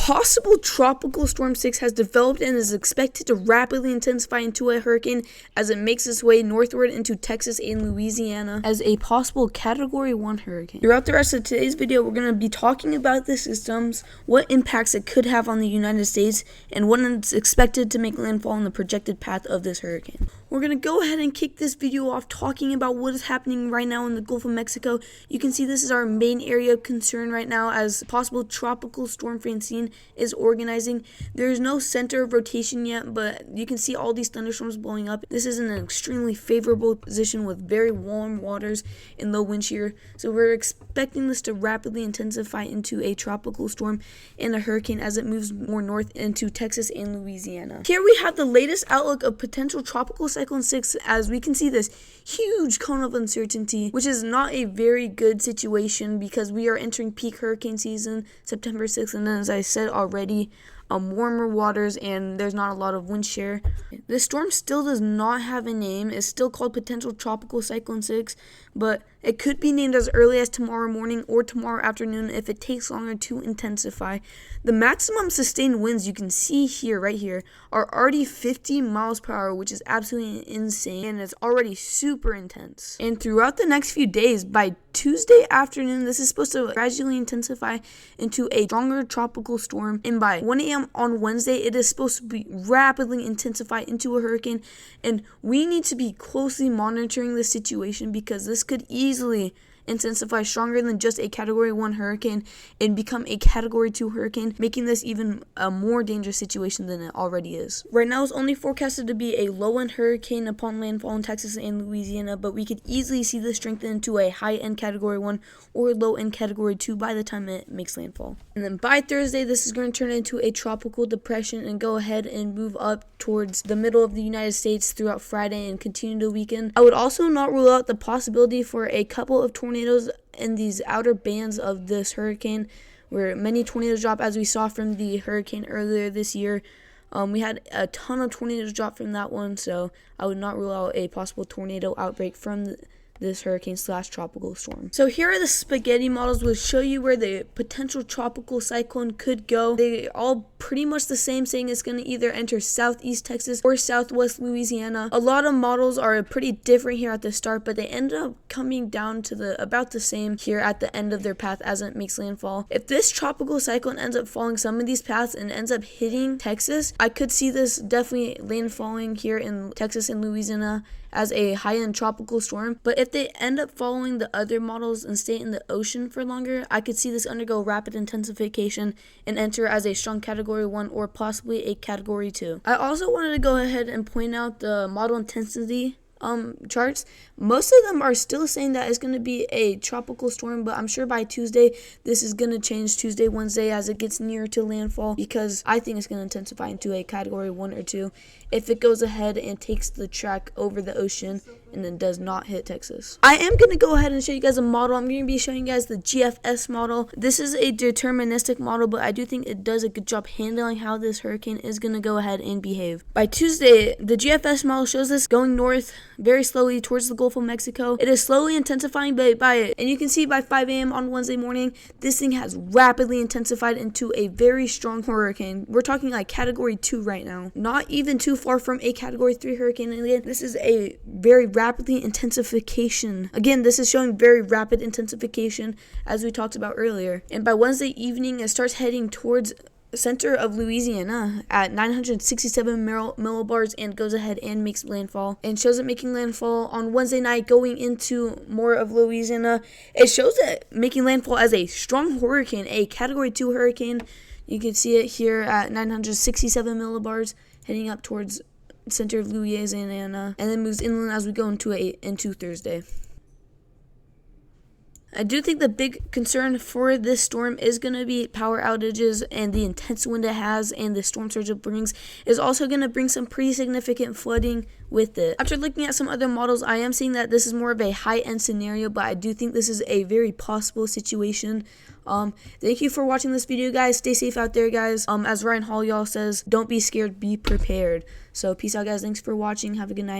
possible tropical storm 6 has developed and is expected to rapidly intensify into a hurricane as it makes its way northward into Texas and Louisiana as a possible Category 1 hurricane. Throughout the rest of today's video, we're going to be talking about the systems, what impacts it could have on the United States, and when it's expected to make landfall in the projected path of this hurricane. We're going to go ahead and kick this video off talking about what is happening right now in the Gulf of Mexico. You can see this is our main area of concern right now as possible tropical storm Francine is organizing. There is no center of rotation yet, but you can see all these thunderstorms blowing up. This is in an extremely favorable position with very warm waters and low wind shear. So we're expecting this to rapidly intensify into a tropical storm and a hurricane as it moves more north into Texas and Louisiana. Here we have the latest outlook of potential tropical Cyclone 6 as we can see this huge cone of uncertainty, which is not a very good situation because we are entering peak hurricane season September 6th, and then as I said already, warmer waters and there's not a lot of wind shear. This storm still does not have a name. It's still called potential tropical cyclone 6, but it could be named as early as tomorrow morning or tomorrow afternoon if it takes longer to intensify. The maximum sustained winds you can see here, right here, are already 50 miles per hour, which is absolutely insane, and it's already super intense. And throughout the next few days, by Tuesday afternoon, this is supposed to gradually intensify into a stronger tropical storm, and by 1 a.m. on Wednesday, it is supposed to be rapidly intensify into a hurricane, and we need to be closely monitoring the situation because this could easily intensify stronger than just a Category 1 hurricane and become a Category 2 hurricane, making this even a more dangerous situation than it already is. Right now, it's only forecasted to be a low-end hurricane upon landfall in Texas and Louisiana, but we could easily see this strengthen into a high-end Category 1 or low-end Category 2 by the time it makes landfall. And then by Thursday, this is going to turn into a tropical depression and go ahead and move up towards the middle of the United States throughout Friday and continue the weekend. I would also not rule out the possibility for a couple of tornadoes in these outer bands of this hurricane, where many tornadoes drop, as we saw from the hurricane earlier this year. We had a ton of tornadoes drop from that one, so I would not rule out a possible tornado outbreak from this hurricane / tropical storm. So here are the spaghetti models which show you where the potential tropical cyclone could go. They're all pretty much the same, saying it's going to either enter southeast Texas or southwest Louisiana. A lot of models are pretty different here at the start, but they end up coming down to about the same here at the end of their path as it makes landfall. If this tropical cyclone ends up following some of these paths and ends up hitting Texas, I could see this definitely landfalling here in Texas and Louisiana as a high-end tropical storm. But if they end up following the other models and stay in the ocean for longer, I could see this undergo rapid intensification and enter as a strong Category 1 or possibly a Category 2. I also wanted to go ahead and point out the model intensity charts. Most of them are still saying that it's going to be a tropical storm, but I'm sure by Tuesday this is going to change, Tuesday, Wednesday, as it gets nearer to landfall, because I think it's going to intensify into a Category 1 or 2 if it goes ahead and takes the track over the ocean and then does not hit Texas. I am going to go ahead and show you guys a model. I'm going to be showing you guys the GFS model. This is a deterministic model, but I do think it does a good job handling how this hurricane is going to go ahead and behave. By Tuesday, the GFS model shows this going north very slowly towards the Gulf of Mexico. It is slowly intensifying, and you can see by 5 a.m. on Wednesday morning, this thing has rapidly intensified into a very strong hurricane. We're talking like Category 2 right now. Not even too far from a Category 3 hurricane. And again, this is a very rapidly intensification. Again, this is showing very rapid intensification as we talked about earlier. And by Wednesday evening, it starts heading towards center of Louisiana at 967 millibars and goes ahead and makes landfall, and shows it making landfall on Wednesday night going into more of Louisiana. It shows it making landfall as a strong hurricane, a Category 2 hurricane. You can see it here at 967 millibars heading up towards center of Louisiana, and then moves inland as we go into Thursday. I do think the big concern for this storm is going to be power outages, and the intense wind it has and the storm surge it brings is also going to bring some pretty significant flooding with it. After looking at some other models, I am seeing that this is more of a high-end scenario, but I do think this is a very possible situation. Thank you for watching this video, guys. Stay safe out there, guys. As Ryan Hall y'all says, don't be scared, be prepared. So peace out, guys. Thanks for watching. Have a good night.